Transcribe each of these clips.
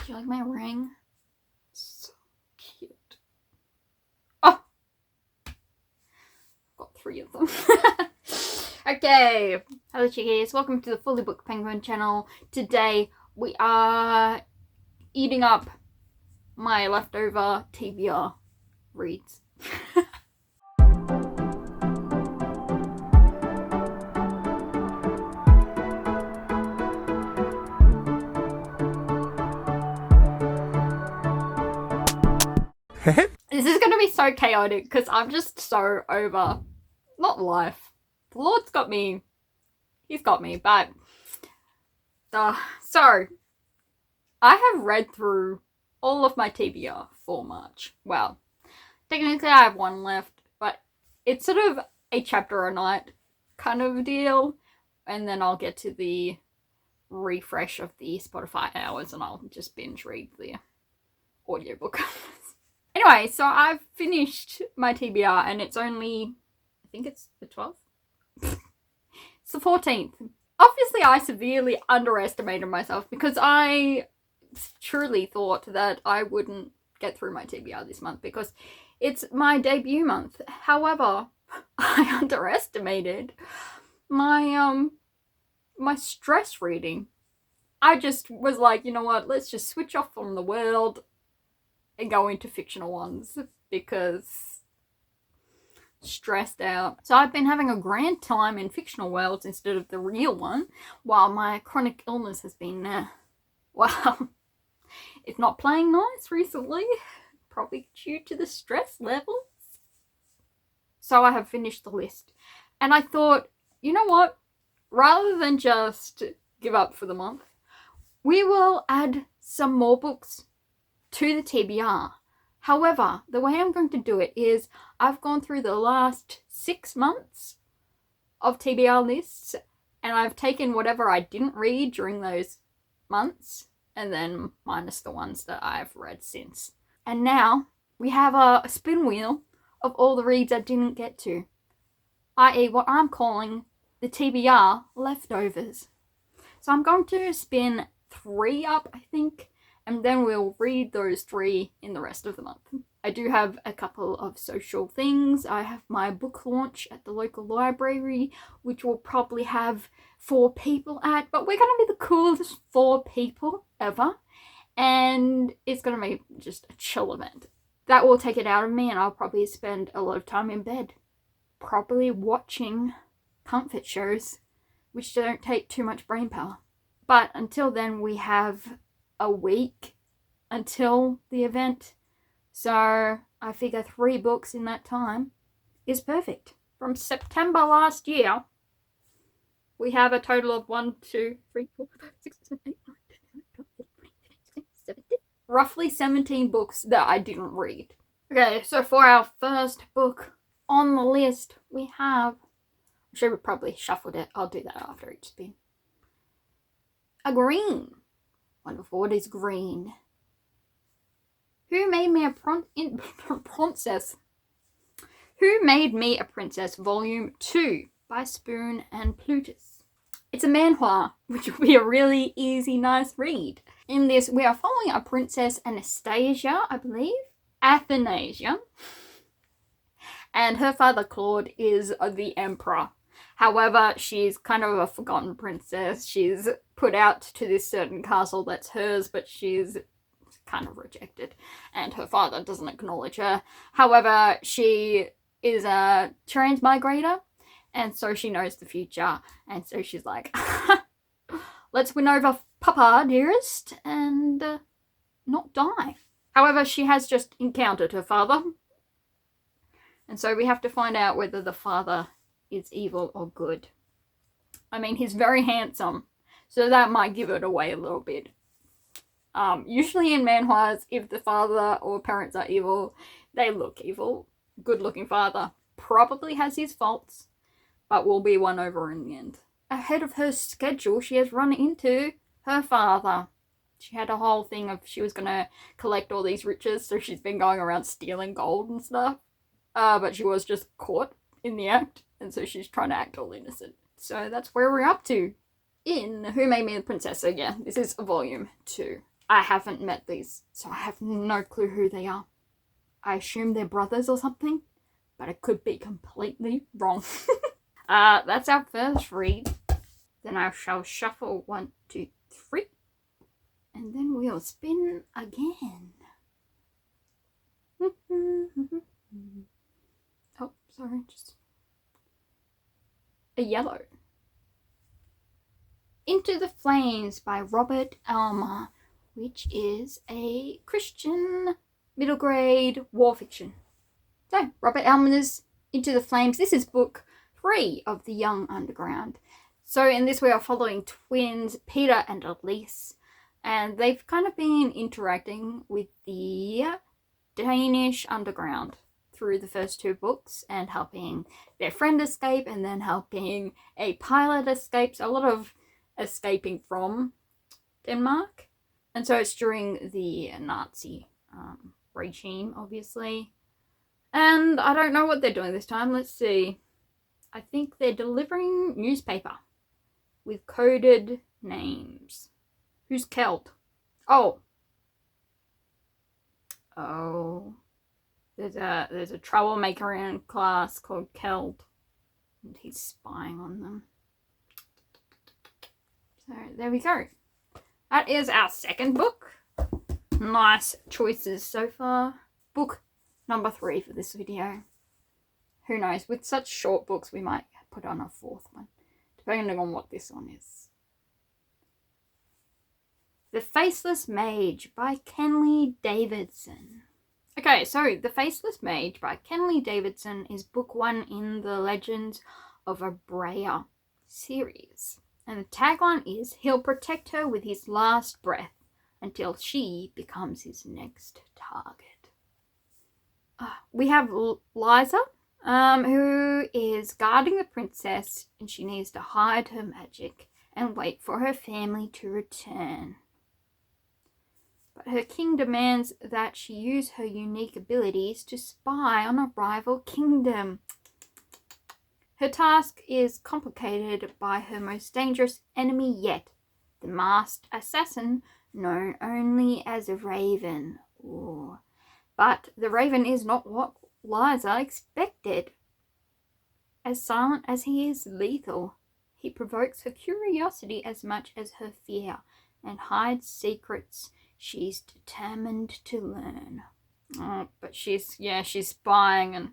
Do you like my ring? So cute. Oh! Got 3 of them. Okay, hello chickies, welcome to the Fully Booked Penguin channel. Today we are eating up my leftover TBR reads. This is gonna be so chaotic because I'm just so over, not life. The Lord's got me, he's got me, but so I have read through all of my TBR for March. Well, technically I have 1 left, but it's sort of a chapter a night kind of deal, and then I'll get to the refresh of the Spotify hours and I'll just binge read the audiobook. Anyway, so I've finished my TBR and it's only, I think it's the 12th? It's the 14th. Obviously, I severely underestimated myself because I truly thought that I wouldn't get through my TBR this month because it's my debut month. However, I underestimated my my stress reading. I just was like, you know what, let's just switch off from the world and go into fictional ones because stressed out. So I've been having a grand time in fictional worlds instead of the real one, while my chronic illness has been, well, it's not playing nice recently, probably due to the stress levels. So I have finished the list, and I thought, you know what, rather than just give up for the month, we will add some more books to the TBR. However, the way I'm going to do it is I've gone through the last 6 months of TBR lists and I've taken whatever I didn't read during those months and then minus the ones that I've read since. And now we have a spin wheel of all the reads I didn't get to, i.e. what I'm calling the TBR Leftovers. So I'm going to spin 3 up, I think, and then we'll read those 3 in the rest of the month. I do have a couple of social things. I have my book launch at the local library, which will probably have 4 people at, but we're going to be the coolest 4 people ever, and it's going to be just a chill event. That will take it out of me, and I'll probably spend a lot of time in bed, probably watching comfort shows, which don't take too much brain power. But until then, we have a week until the event, so I figure 3 books in that time is perfect. From September last year, we have a total of 1, 2, 3, 4, 5, 6, 7, 8, 9, 10, 11, 12, 13, 14, 15, 16, 17, roughly 17 books that I didn't read. Okay, so for our first book on the list, we have, I should have probably shuffled it, I'll do that after each spin. A green. Wonderful, what is green? Who Made Me a Princess? Who Made Me a Princess, Volume 2 by Spoon and PLUTUS. It's a manhwa, which will be a really easy, nice read. In this, we are following a princess, Anastasia, I believe, Athanasia, and her father, Claude, is the emperor. However, she's kind of a forgotten princess. She's put out to this certain castle that's hers, but she's kind of rejected, and her father doesn't acknowledge her. However, she is a transmigrator, and so she knows the future, and so she's like, let's win over Papa, dearest, and not die. However, she has just encountered her father, and so we have to find out whether the father is evil or good. I mean, he's very handsome, so that might give it away a little bit. Usually in manhwas, if the father or parents are evil, they look evil. Good looking father probably has his faults, but will be won over in the end. Ahead of her schedule, she has run into her father. She had a whole thing of she was going to collect all these riches, so she's been going around stealing gold and stuff. But she was just caught in the act, and so she's trying to act all innocent. So that's where we're up to in Who Made Me the Princess. So yeah, this is volume 2. I haven't met these, so I have no clue who they are. I assume they're brothers or something, but it could be completely wrong. That's our first read. Then I shall shuffle 1, 2, 3. And then we'll spin again. Oh, sorry, just a yellow. Into the Flames by Robert Elmer, which is a Christian middle grade war fiction. So, Robert Elmer's Into the Flames. This is book 3 of The Young Underground. So in this we are following twins, Peter and Elise, and they've kind of been interacting with the Danish underground through the first 2 books and helping their friend escape and then helping a pilot escape. So a lot of escaping from Denmark. And so it's during the Nazi regime, obviously. And I don't know what they're doing this time. Let's see. I think they're delivering newspaper with coded names. Who's Keld? Oh. There's a troublemaker in class called Keld, and he's spying on them. So there we go. That is our second book. Nice choices so far. Book number 3 for this video. Who knows? With such short books, we might put on a 4th one, depending on what this one is. The Faceless Mage by Kenley Davidson. Okay, so The Faceless Mage by Kenley Davidson is book 1 in the Legends of Abrea series. And the tagline is, he'll protect her with his last breath until she becomes his next target. We have Liza, who is guarding the princess, and she needs to hide her magic and wait for her family to return. But her king demands that she use her unique abilities to spy on a rival kingdom. Her task is complicated by her most dangerous enemy yet, the masked assassin known only as a Raven. Ooh. But the Raven is not what Liza expected. As silent as he is lethal, he provokes her curiosity as much as her fear and hides secrets she's determined to learn. Oh, but she's spying, and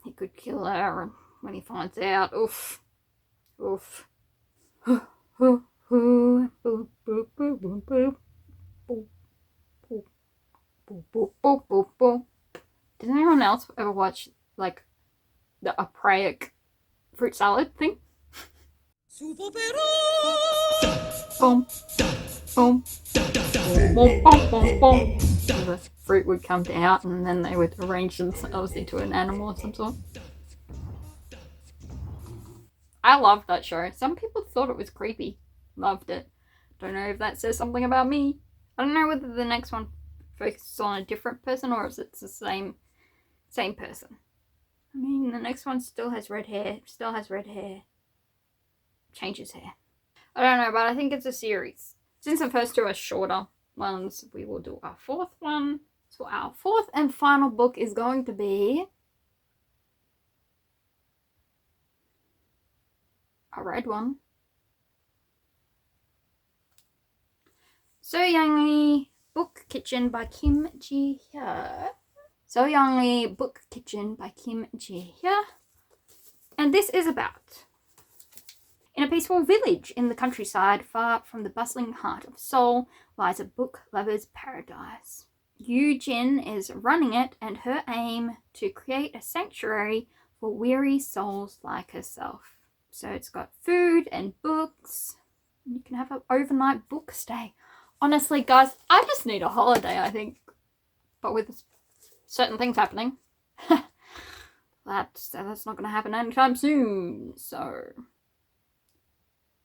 he could kill her, and when he finds out, oof. Did anyone else ever watch like the Apraic fruit salad thing? Boom, boom, boom, boom, boom, boom. So the fruit would come out, and then they would arrange themselves into an animal of some sort. I loved that show. Some people thought it was creepy. Loved it. Don't know if that says something about me. I don't know whether the next one focuses on a different person or if it's the same person. I mean, the next one still has red hair. Changes hair. I don't know, but I think it's a series. Since the first 2 are shorter ones, we will do our 4th one. So our 4th and final book is going to be a red one. Soyangri Book Kitchen by Kim Ji-hye. Soyangri Book Kitchen by Kim Ji-hye. And this is about, in a peaceful village in the countryside, far from the bustling heart of Seoul, lies a book lover's paradise. Yoo Jin is running it, and her aim to create a sanctuary for weary souls like herself. So it's got food and books. You can have an overnight book stay. Honestly, guys, I just need a holiday, I think. But with certain things happening, that's not going to happen anytime soon. So,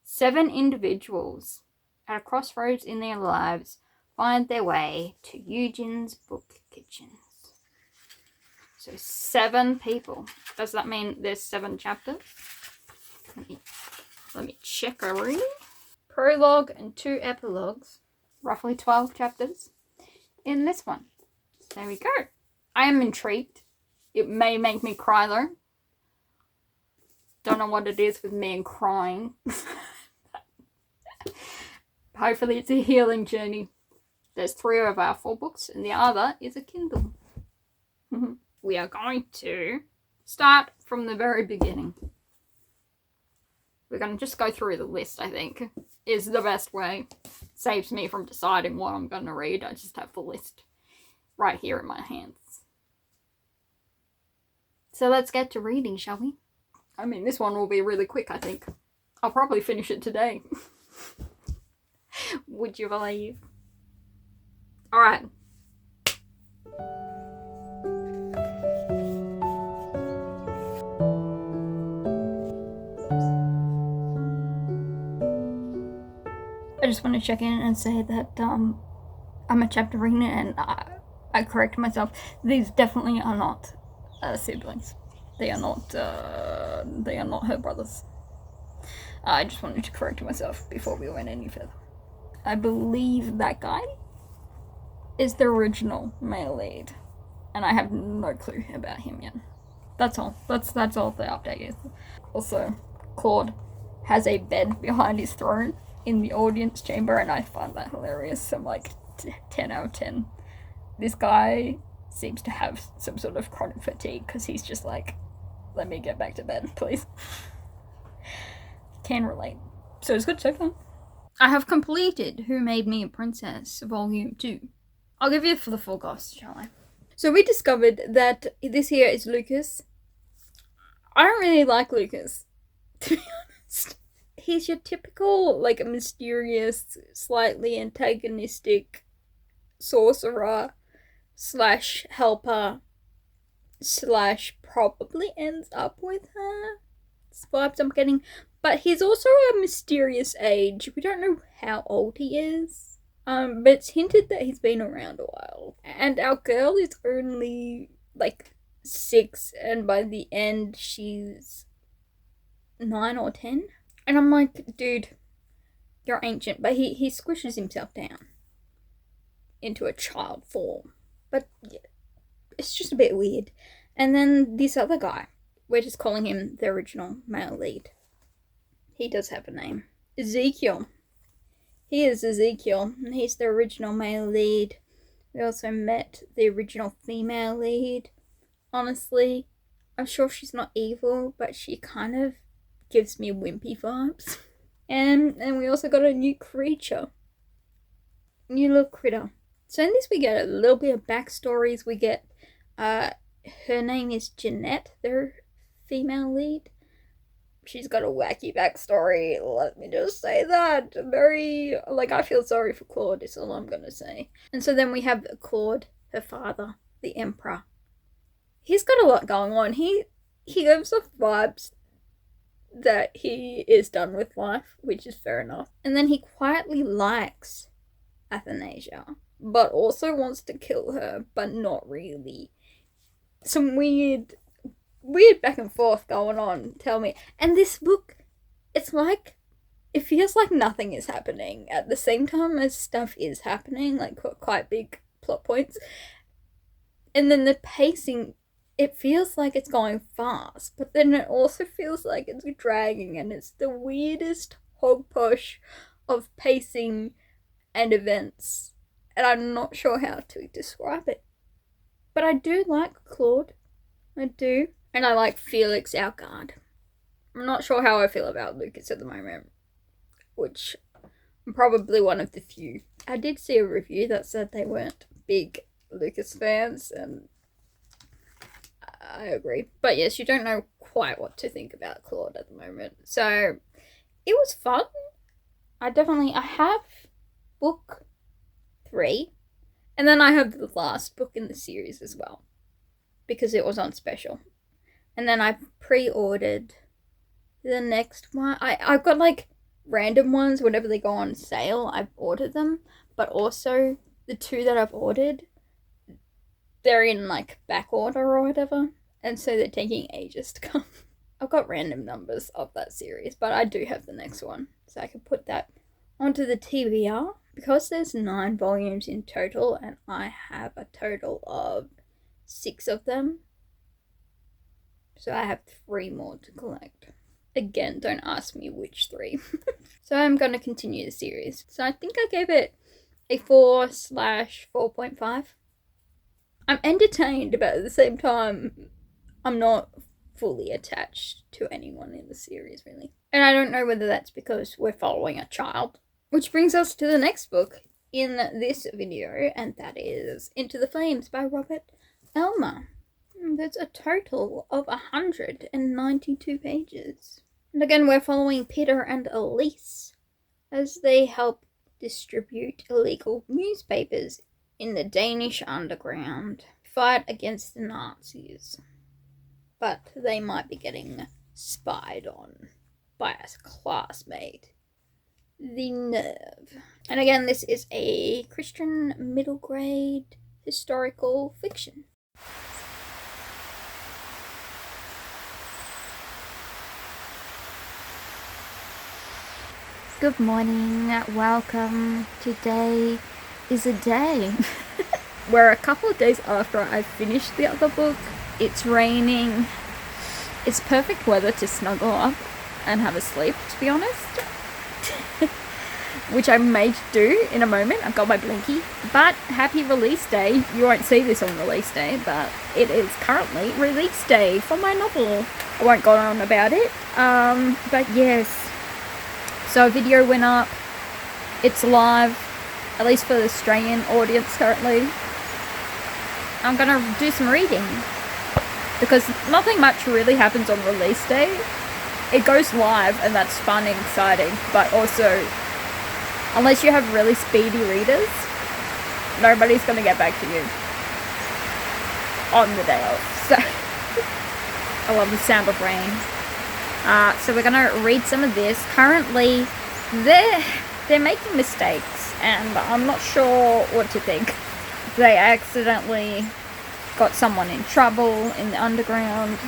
7 individuals at a crossroads in their lives find their way to Eugen's book kitchens. So 7 people. Does that mean there's 7 chapters? Let me check a reading. Prologue and 2 epilogues. roughly 12 chapters in this one. So there we go. I am intrigued. It may make me cry though. Don't know what it is with me and crying. Hopefully it's a healing journey. There's 3 of our 4 books and the other is a Kindle. We are going to start from the very beginning. We're going to just go through the list, I think, is the best way. Saves me from deciding what I'm going to read. I just have the list right here in my hands. So let's get to reading, shall we? I mean, this one will be really quick, I think. I'll probably finish it today. Would you believe? Alright. I just want to check in and say that I'm a chapter reader and I correct myself. These definitely are not siblings. They are not her brothers. I just wanted to correct myself before we went any further. I believe that guy is the original male lead, and I have no clue about him yet. That's all. That's all the update is. Also, Claude has a bed behind his throne in the audience chamber, and I find that hilarious. I'm like, 10 out of 10. This guy seems to have some sort of chronic fatigue, because he's just like, let me get back to bed, please. Can relate. So it's good so far. I have completed Who Made Me a Princess, Volume 2. I'll give you for the full cost, shall I? So we discovered that this here is Lucas. I don't really like Lucas, to be honest. He's your typical, like, mysterious, slightly antagonistic sorcerer / helper / probably ends up with her. It's vibes I'm getting. But he's also a mysterious age. We don't know how old he is. But it's hinted that he's been around a while. And our girl is only, like, 6, and by the end she's 9 or 10. And I'm like, dude, you're ancient. But he squishes himself down into a child form. But yeah, it's just a bit weird. And then this other guy, we're just calling him the original male lead. He does have a name. Ezekiel. He is Ezekiel, and he's the original male lead. We also met the original female lead. Honestly, I'm sure she's not evil, but she kind of gives me wimpy vibes. And we also got a new creature. New little critter. So in this we get a little bit of backstories. We get, her name is Jeanette, their female lead. She's got a wacky backstory, let me just say that. Very, like, I feel sorry for Claude, is all I'm gonna say. And so then we have Claude, her father, the Emperor. He's got a lot going on. He gives off vibes that he is done with life, which is fair enough. And then he quietly likes Athanasia, but also wants to kill her, but not really. Some weird back and forth going on, tell me. And this book, it's like, it feels like nothing is happening at the same time as stuff is happening, like quite big plot points. And then the pacing, it feels like it's going fast, but then it also feels like it's dragging, and it's the weirdest hogposh of pacing and events, and I'm not sure how to describe it. But I do like Claude. I do. And I like Felix Outguard. I'm not sure how I feel about Lucas at the moment, which I'm probably one of the few. I did see a review that said they weren't big Lucas fans, and I agree. But yes, you don't know quite what to think about Claude at the moment. So it was fun. I have book 3, and then I have the last book in the series as well, because it was on special. And then I pre-ordered the next one. I've got, like, random ones. Whenever they go on sale, I've ordered them. But also, the 2 that I've ordered, they're in, like, back order or whatever. And so they're taking ages to come. I've got random numbers of that series, but I do have the next one. So I can put that onto the TBR. Because there's 9 volumes in total and I have a total of 6 of them, so I have 3 more to collect. Again, don't ask me which 3. So I'm going to continue the series. So I think I gave it a 4/4.5. I'm entertained, but at the same time, I'm not fully attached to anyone in the series, really. And I don't know whether that's because we're following a child. Which brings us to the next book in this video, and that is Into the Flames by Robert Elmer. There's a total of 192 pages. And again, we're following Peter and Elise as they help distribute illegal newspapers in the Danish underground, fight against the Nazis. But they might be getting spied on by a classmate. The nerve. And again, this is a Christian middle grade historical fiction. Good morning, welcome. Today is a day. We're a couple of days after I finished the other book. It's raining. It's perfect weather to snuggle up and have a sleep, to be honest. Which I may do in a moment. I've got my blinky. But happy release day. You won't see this on release day, but it is currently release day for my novel. I won't go on about it. But yes. So a video went up. It's live, at least for the Australian audience currently. I'm gonna do some reading because nothing much really happens on release day. It goes live and that's fun and exciting, but also, unless you have really speedy readers, nobody's gonna get back to you on the day of. So I love the sound of rain. So we're gonna read some of this. Currently, they're making mistakes, and I'm not sure what to think. They accidentally got someone in trouble in the underground,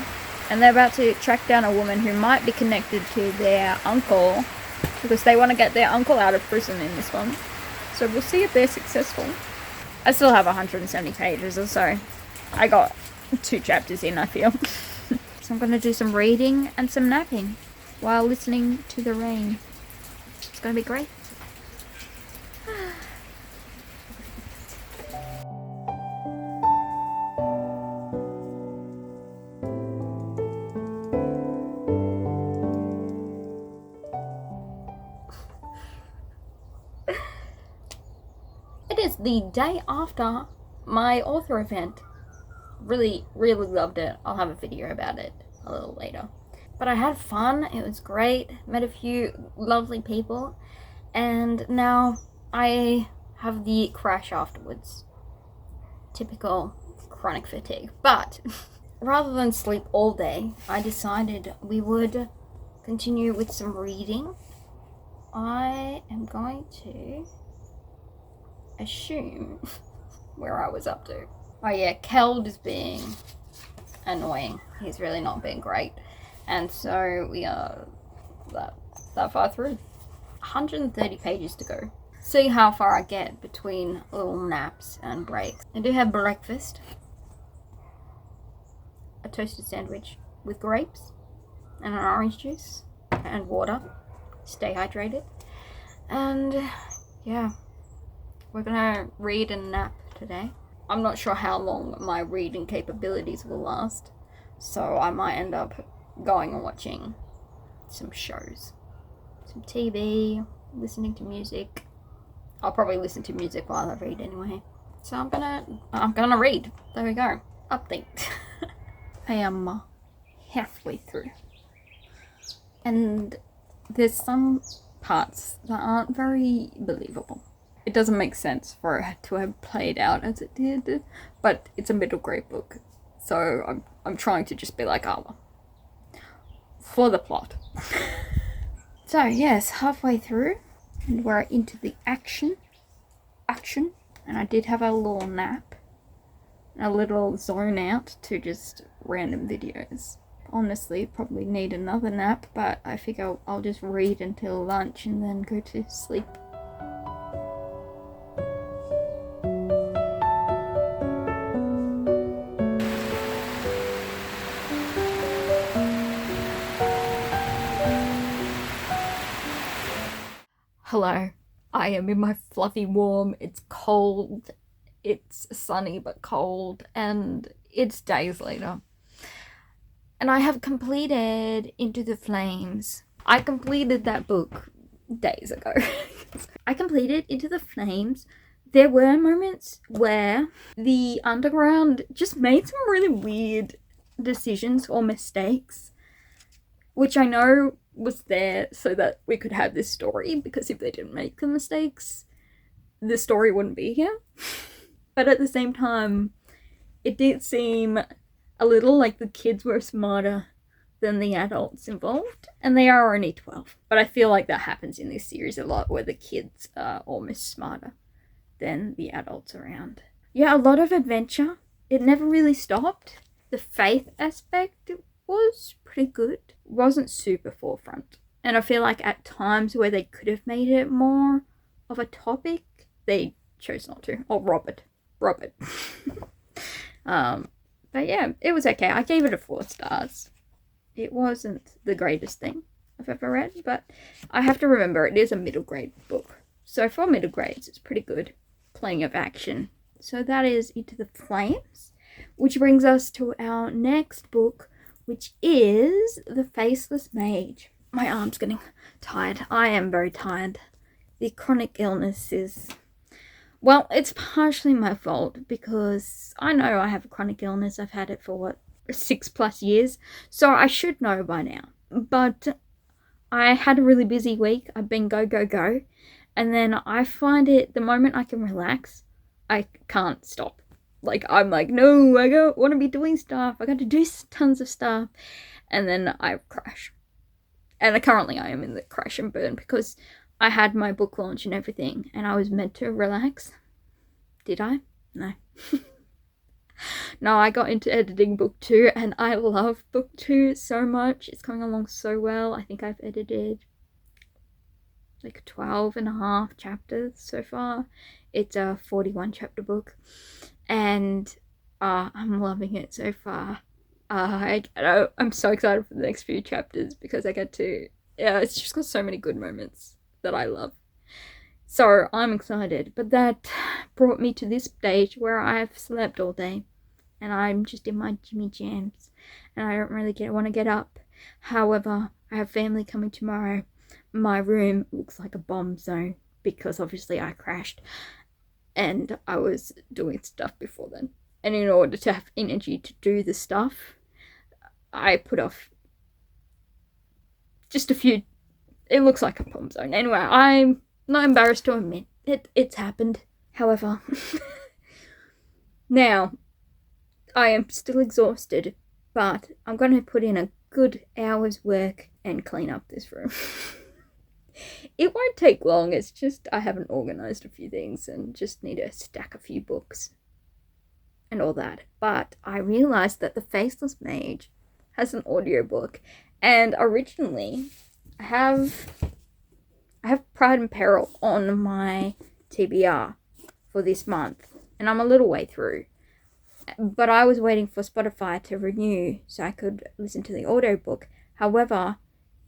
and they're about to track down a woman who might be connected to their uncle, because they want to get their uncle out of prison in this one. So we'll see if they're successful. I still have 170 pages or so. I got 2 chapters in, I feel. So I'm going to do some reading and some napping while listening to the rain. It's going to be great. It is the day after my author event. Really loved it. I'll have a video about it a little later. But I had fun. It was great. Met a few lovely people. And now I have the crash afterwards. Typical chronic fatigue. But rather than sleep all day, I decided we would continue with some reading. I am going to assume where I was up to. Oh yeah, Keld is being annoying. He's really not being great. And so we are that far through. 130 pages to go. See how far I get between little naps and breaks. I do have breakfast. A toasted sandwich with grapes and an orange juice and water. Stay hydrated. And yeah, we're gonna read and nap today. I'm not sure how long my reading capabilities will last, so I might end up going and watching some shows, some TV, listening to music. I'll probably listen to music while I read anyway. So I'm gonna read. There we go. Update. I am halfway through, and there's some parts that aren't very believable. It doesn't make sense for it to have played out as it did, but it's a middle grade book, so I'm trying to just be like, oh, for the plot. So yes, halfway through, and we're into the action, and I did have a little nap, a little zone out to just random videos. Honestly, probably need another nap, but I figure I'll just read until lunch and then go to sleep. hello, I am in my fluffy warm, it's cold, it's sunny but cold, and it's days later. And I have completed Into the Flames. I completed that book days ago. I completed Into the Flames. There were moments where the underground just made some really weird decisions or mistakes, which I know was there so that we could have this story, because if they didn't make the mistakes, the story wouldn't be here. But at the same time, it did seem a little like the kids were smarter than the adults involved, and they are only 12. But I feel like that happens in this series a lot, where the kids are almost smarter than the adults around. Yeah, a lot of adventure. It never really stopped. The faith aspect was pretty good. It wasn't super forefront. And I feel like at times where they could have made it more of a topic, they chose not to. Or Robert. But yeah, it was okay. I gave it a 4 stars. It wasn't the greatest thing I've ever read, but I have to remember it is a middle grade book. So for middle grades, it's pretty good. Plenty of action. So that is Into the Flames, which brings us to our next book, which is The Faceless Mage. My arm's getting tired. I am very tired. The chronic illness is... Well, it's partially my fault, because I know I have a chronic illness. I've had it for, 6+ years, so I should know by now. But I had a really busy week. I've been go, and then I find it, the moment I can relax, I can't stop. Like, I'm like, no, I don't want to be doing stuff. I got to do tons of stuff. And then I crash. And currently I am in the crash and burn, because I had my book launch and everything, and I was meant to relax. Did I? No. No, I got into editing book 2, and I love book 2 so much. It's coming along so well. I think I've edited like 12.5 chapters so far. It's a 41 chapter book, and I'm loving it so far. I'm so excited for the next few chapters, because I get to, it's just got so many good moments that I love. So I'm excited, but that brought me to this stage where I've slept all day and I'm just in my Jimmy Jams and I don't really want to get up. However, I have family coming tomorrow. My room looks like a bomb zone because obviously I crashed and I was doing stuff before then. And in order to have energy to do the stuff, I put off just a few. It looks like a bomb zone. Anyway, I'm not embarrassed to admit it's happened. However, now I am still exhausted, but I'm going to put in a good hour's work and clean up this room. It won't take long. It's just I haven't organized a few things and just need to stack a few books and all that. But I realized that The Faceless Mage has an audiobook, and originally I have Pride and Peril on my TBR for this month, and I'm a little way through. But I was waiting for Spotify to renew so I could listen to the audiobook. However,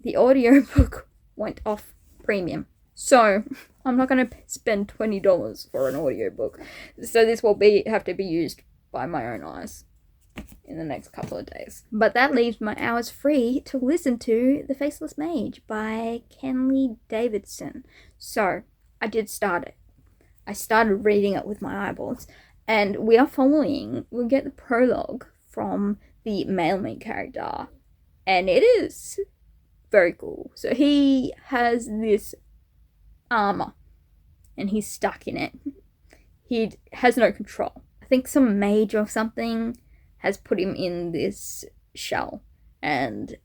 the audiobook went off premium. So I'm not going to spend $20 for an audiobook. So this will have to be used by my own eyes in the next couple of days. But that leaves my hours free to listen to The Faceless Mage by Kenley Davidson. So I did start it. I started reading it with my eyeballs, and we'll get the prologue from the male main character, and it is very cool. So he has this armor and he's stuck in it. He has no control. I think some mage or something has put him in this shell and,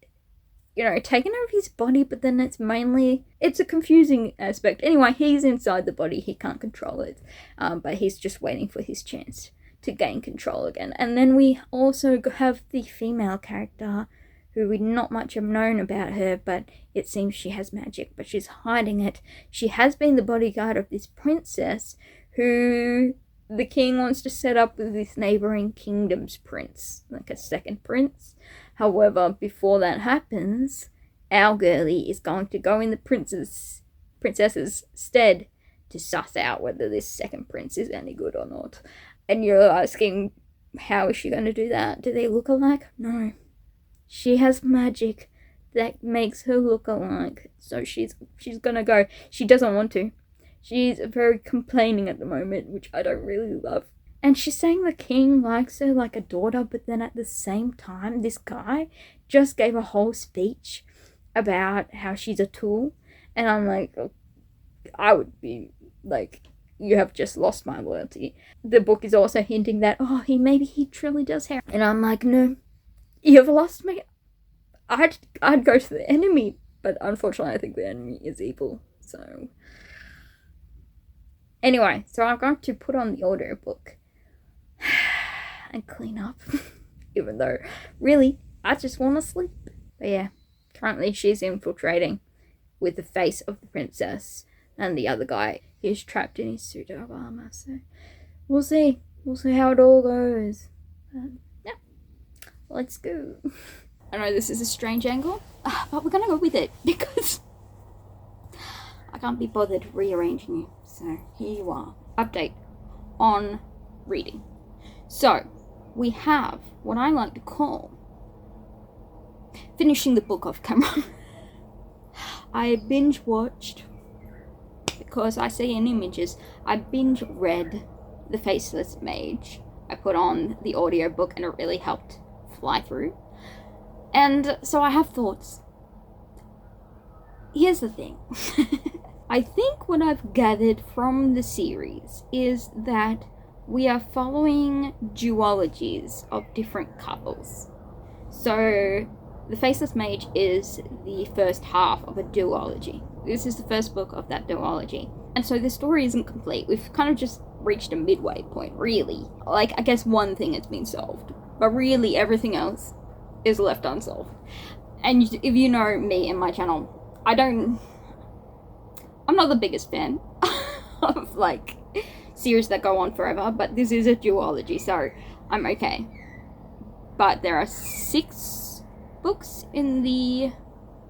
taken over his body, but then it's a confusing aspect. Anyway, he's inside the body, he can't control it, but he's just waiting for his chance to gain control again. And then we also have the female character, who we not much have known about her, but it seems she has magic, but she's hiding it. She has been the bodyguard of this princess who the king wants to set up with this neighboring kingdom's prince, like a second prince. However, before that happens, our girlie is going to go in the prince's princesses instead to suss out whether this second prince is any good or not. And you're asking, how is she going to do that? Do they look alike? No. She has magic that makes her look alike. So she's gonna go. She doesn't want to. She's very complaining at the moment, which I don't really love. And she's saying the king likes her like a daughter, but then at the same time, this guy just gave a whole speech about how she's a tool. And I'm like, I would be like, you have just lost my loyalty. The book is also hinting that, maybe he truly does have. And I'm like, no, you've lost me. I'd go to the enemy. But unfortunately, I think the enemy is evil. So anyway, so I'm going to put on the audiobook and clean up. Even though, really, I just want to sleep. But yeah, currently she's infiltrating with the face of the princess. And the other guy is trapped in his suit of armor. So we'll see. We'll see how it all goes. Yeah, let's go. I know this is a strange angle, but we're gonna go with it because I can't be bothered rearranging you. So here you are. Update on reading. So we have what I like to call finishing the book off camera. I binge watched, because I see in images, I binge read The Faceless Mage. I put on the audiobook and it really helped fly through. And so I have thoughts. Here's the thing. I think what I've gathered from the series is that we are following duologies of different couples. So The Faceless Mage is the first half of a duology. This is the first book of that duology. And so the story isn't complete. We've kind of just reached a midway point, really. Like, I guess one thing has been solved. But really, everything else is left unsolved. And if you know me and my channel, I'm not the biggest fan of, like, series that go on forever. But this is a duology, so I'm okay. But there are 6 books in the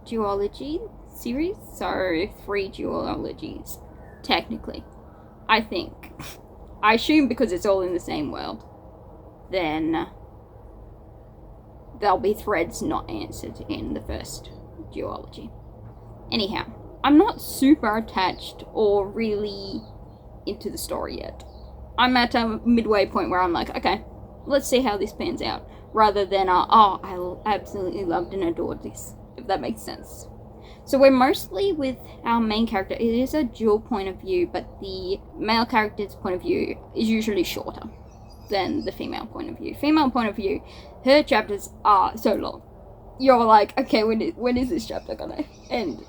duology series, so 3 duologies technically. I think, I assume because it's all in the same world, then there'll be threads not answered in the first duology. Anyhow, I'm not super attached or really into the story yet. I'm at a midway point where I'm like, okay, let's see how this pans out, rather than I absolutely loved and adored this, if that makes sense. So we're mostly with our main character. It is a dual point of view, but the male character's point of view is usually shorter than the female point of view. Female point of view, her chapters are so long. You're like, okay, when is this chapter gonna end?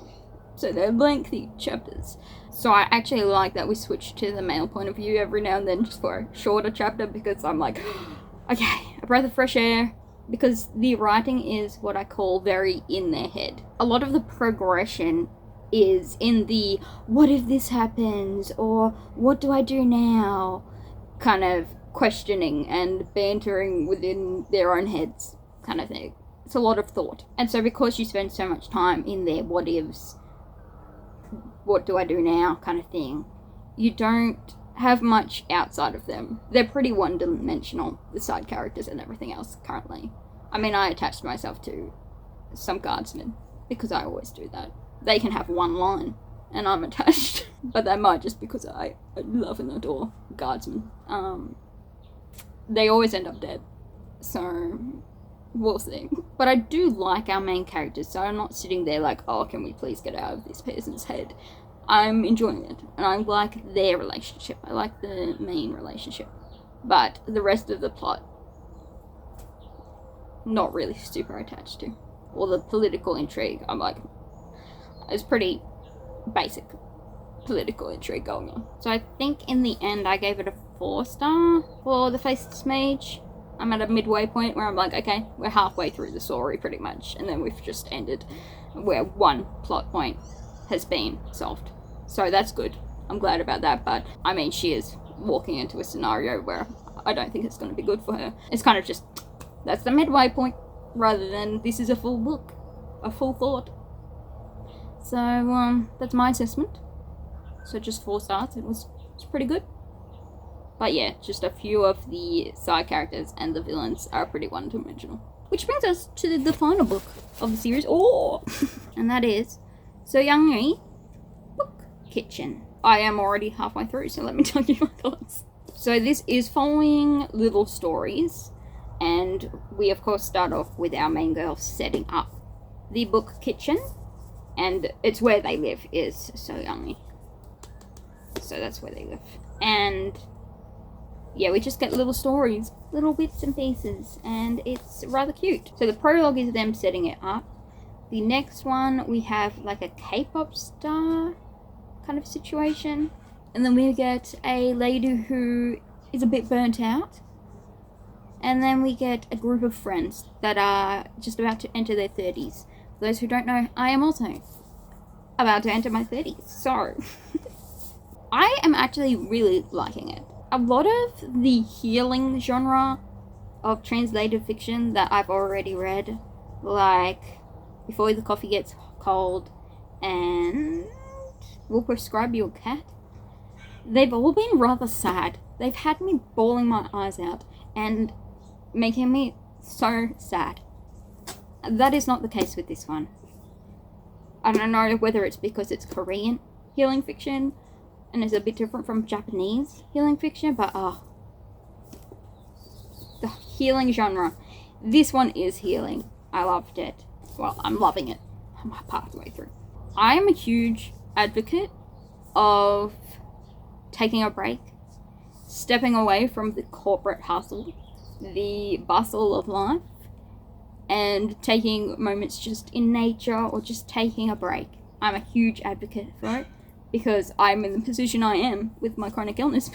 So they're lengthy chapters. So I actually like that we switch to the male point of view every now and then just for a shorter chapter, because I'm like, okay, a breath of fresh air. Because the writing is what I call very in their head. A lot of the progression is in the what if this happens, or what do I do now kind of questioning and bantering within their own heads kind of thing. It's a lot of thought. And so because you spend so much time in their what ifs, what do I do now kind of thing, you don't have much outside of them. They're pretty one-dimensional, the side characters and everything else currently. I mean, I attached myself to some guardsmen because I always do that. They can have one line and I'm attached. But that might just because I love and adore guardsmen. They always end up dead. So we'll see. But I do like our main characters, so I'm not sitting there like, oh, can we please get out of this person's head? I'm enjoying it, and I like their relationship. I like the main relationship. But the rest of the plot, not really super attached to. Or the political intrigue, I'm like, it's pretty basic political intrigue going on. So I think in the end I gave it a 4-star for The Faceless Mage. I'm at a midway point where I'm like, okay, we're halfway through the story pretty much, and then we've just ended where one plot point has been solved. So that's good. I'm glad about that, but I mean, she is walking into a scenario where I don't think it's going to be good for her. It's kind of just, that's the midway point, rather than this is a full book, a full thought. So, that's my assessment. so just 4 stars. It was pretty good. But yeah, just a few of the side characters and the villains are pretty one-dimensional. Which brings us to the final book of the series, and that is Soyangri Book Kitchen. I am already halfway through, so let me tell you my thoughts. So this is following little stories, and we of course start off with our main girl setting up the book kitchen, and it's where they live is Soyangri. So that's where they live. And yeah, we just get little stories, little bits and pieces, and it's rather cute. So the prologue is them setting it up. The next one, we have like a K-pop star kind of situation. And then we get a lady who is a bit burnt out. And then we get a group of friends that are just about to enter their 30s. For those who don't know, I am also about to enter my 30s. So, I am actually really liking it. A lot of the healing genre of translated fiction that I've already read, like Before the Coffee Gets Cold and We'll Prescribe You a Cat, they've all been rather sad. They've had me bawling my eyes out and making me so sad. That is not the case with this one. I don't know whether it's because it's Korean healing fiction and it's a bit different from Japanese healing fiction, but the healing genre. This one is healing. I loved it. Well, I'm loving it. I'm part of the way through. I am a huge advocate of taking a break, stepping away from the corporate hustle, the bustle of life, and taking moments just in nature or just taking a break. I'm a huge advocate for it because I'm in the position I am with my chronic illness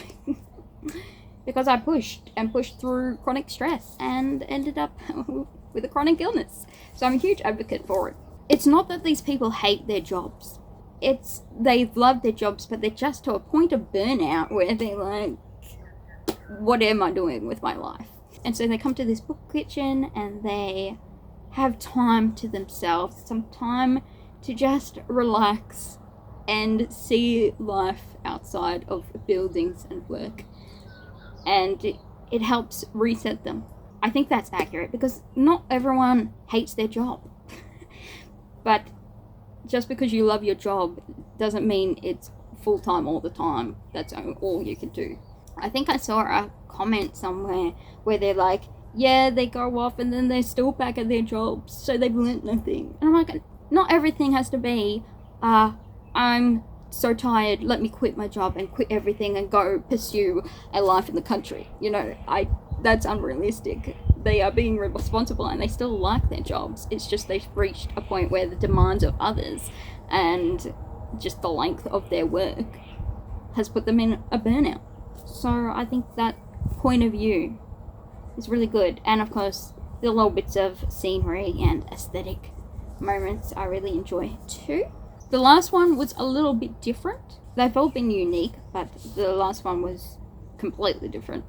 because I pushed through chronic stress and ended up with a chronic illness. So I'm a huge advocate for it. It's not that these people hate their jobs. It's they love their jobs, but they're just to a point of burnout where they're like, what am I doing with my life? And so they come to this book kitchen and they have time to themselves, some time to just relax and see life outside of buildings and work. And it helps reset them. I think that's accurate because not everyone hates their job. But just because you love your job doesn't mean it's full-time all the time. That's all you can do. I think I saw a comment somewhere where they're like, yeah, they go off and then they're still back at their jobs, so they've learnt nothing. And I'm like, not everything has to be, I'm so tired, let me quit my job and quit everything and go pursue a life in the country. You know, that's unrealistic. They are being responsible and they still like their jobs. It's just they've reached a point where the demands of others and just the length of their work has put them in a burnout. So I think that point of view is really good. And of course, the little bits of scenery and aesthetic moments I really enjoy too. The last one was a little bit different. They've all been unique, but the last one was completely different.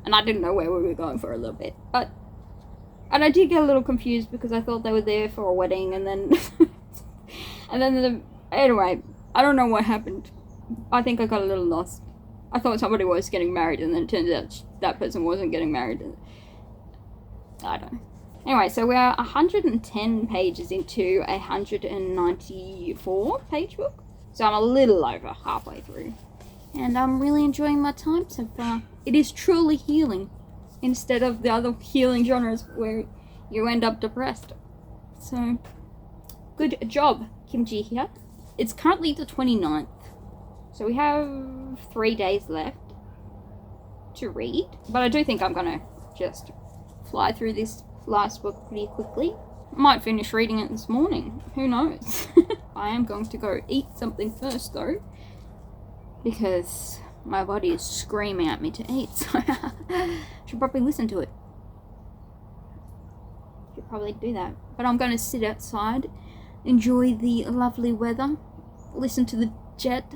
And I didn't know where we were going for a little bit. And I did get a little confused because I thought they were there for a wedding and then... Anyway, I don't know what happened. I think I got a little lost. I thought somebody was getting married and then it turns out that person wasn't getting married. I don't know. Anyway, so we're 110 pages into a 194 page book. So I'm a little over halfway through. And I'm really enjoying my time so far. It is truly healing. Instead of the other healing genres where you end up depressed. So, good job, Kimji here. It's currently the 29th. So we have 3 days left to read. But I do think I'm going to just fly through this last book pretty quickly. I might finish reading it this morning. Who knows? I am going to go eat something first though. Because my body is screaming at me to eat. So I should probably listen to it. Should probably do that. But I'm going to sit outside. Enjoy the lovely weather. Listen to the jet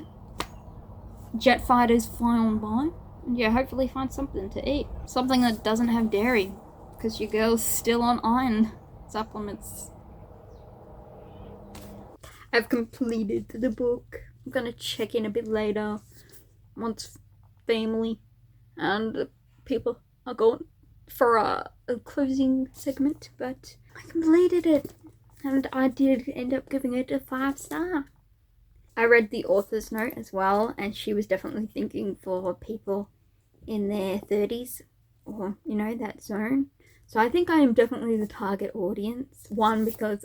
fighters fly on by. And yeah, hopefully find something to eat. Something that doesn't have dairy. Because your girl's still on iron supplements. I've completed the book. I'm gonna check in a bit later once family and people are gone for a closing segment, but I completed it and I did end up giving it a 5-star. I read the author's note as well, and she was definitely thinking for people in their 30s or, you know, that zone. So I think I am definitely the target audience. 1, because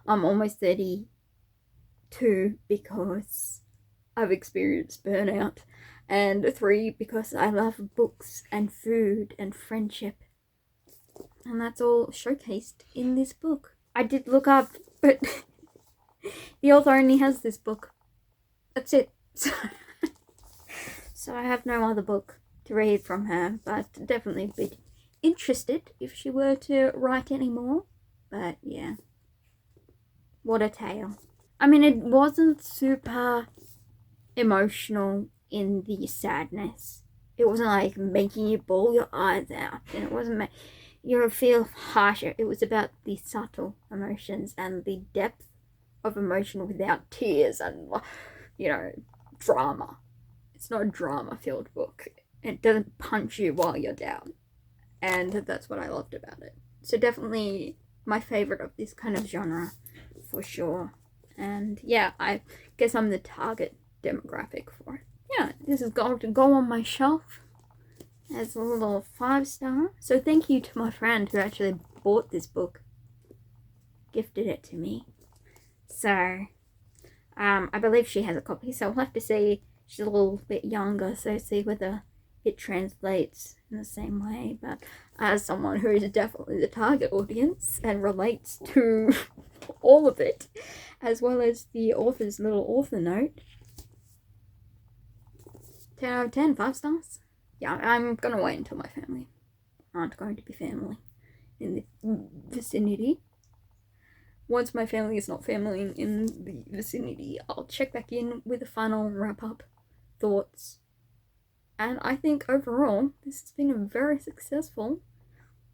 I'm almost 30. 2, because I've experienced burnout. And 3, because I love books and food and friendship. And that's all showcased in this book. I did look up, but the author only has this book. That's it. So I have no other book to read from her, but definitely be interested if she were to write any more. But yeah, what a tale. I mean, it wasn't super emotional in the sadness. It wasn't like making you bawl your eyes out, and it wasn't you feel harsher. It was about the subtle emotions and the depth of emotion without tears and, you know, drama. It's not a drama-filled book. It doesn't punch you while you're down, and that's what I loved about it. So definitely my favorite of this kind of genre, for sure. And yeah, I guess I'm the target demographic for it. Yeah, this is going to go on my shelf as a little 5-star. So thank you to my friend who actually bought this book, gifted it to me. So I believe she has a copy, so we'll have to see. She's a little bit younger, so see whether it translates in the same way. But as someone who is definitely the target audience and relates to all of it, as well as the author's little author note, 10 out of 10, 5 stars. Yeah, I'm gonna wait until my family aren't going to be family in the vicinity. Once my family is not family in the vicinity, I'll check back in with a final wrap-up thoughts. And I think overall, this has been a very successful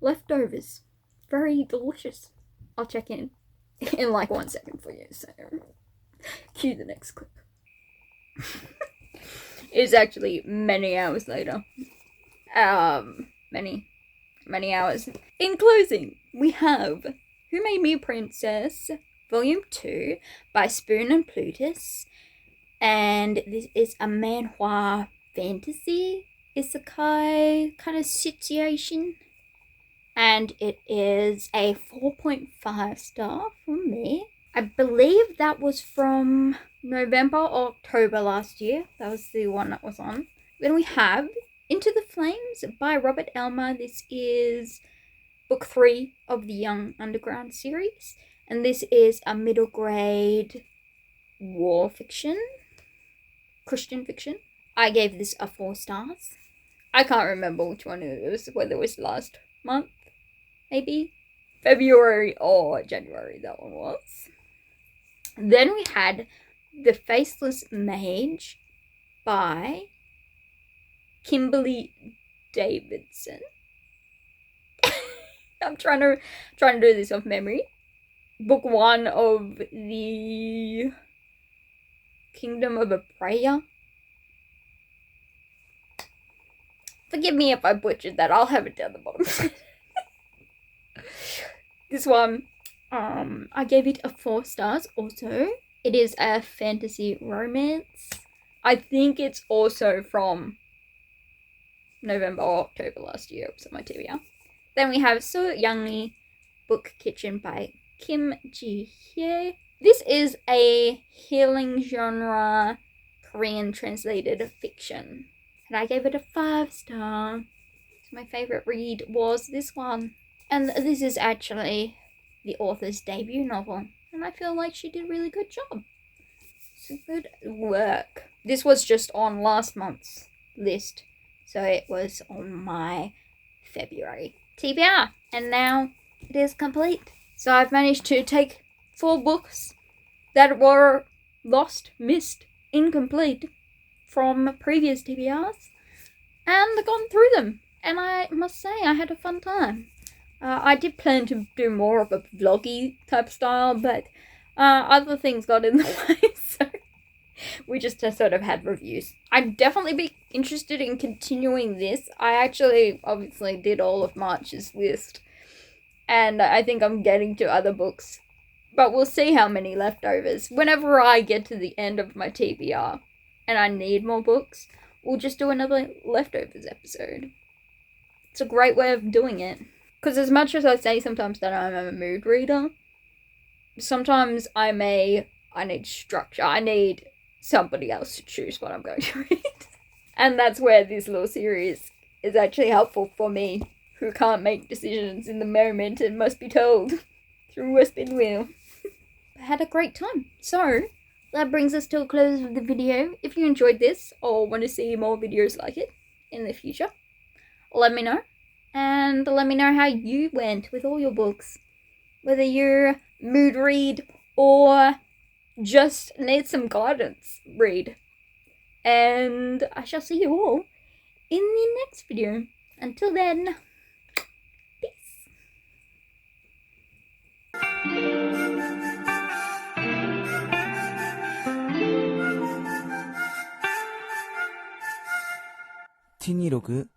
Leftovers. Very delicious. I'll check in like 1 second for you, so cue the next clip. It's actually many hours later. Many hours. In closing, we have Who Made Me a Princess, Volume 2 by Spoon and PLUTUS. And this is a manhwa fantasy isekai kind of situation. And it is a 4.5 star from me. I believe that was from November or October last year. That was the one that was on. Then we have Into the Flames by Robert Elmer. This is book 3 of the Young Underground series. And this is a middle grade war fiction, Christian fiction. I gave this a 4 stars. I can't remember which one it was, whether it was last month, maybe February or January that one was. Then we had The Faceless Mage by Kimberly Davidson. I'm trying to do this off memory. Book 1 of the Kingdom of a Prayer. Forgive me if I butchered that. I'll have it down the bottom. This one, I gave it a 4 stars also. It is a fantasy romance. I think it's also from November or October last year. It was on my TBR. Then we have Soyangri Book Kitchen by Kim Ji-hye. This is a healing genre Korean translated fiction. And I gave it a 5 star. My favorite read was this one. And this is actually the author's debut novel. And I feel like she did a really good job. So good work. This was just on last month's list. So it was on my February TBR. And now it is complete. So I've managed to take 4 books that were lost, missed, incomplete from previous TBRs and gone through them. And I must say, I had a fun time. I did plan to do more of a vloggy type style, but other things got in the way, so We just sort of had reviews. I'd definitely be interested in continuing this. I actually obviously did all of March's list, and I think I'm getting to other books. But we'll see how many leftovers. Whenever I get to the end of my TBR and I need more books, we'll just do another leftovers episode. It's a great way of doing it. Because as much as I say sometimes that I'm a mood reader, sometimes I need structure. I need somebody else to choose what I'm going to read. And that's where this little series is actually helpful for me, who can't make decisions in the moment and must be told through a spin wheel. I had a great time. So, that brings us to a close of the video. If you enjoyed this or want to see more videos like it in the future, let me know. And let me know how you went with all your books. Whether you're mood read or just need some guidance read. And I shall see you all in the next video. Until then, peace. TBR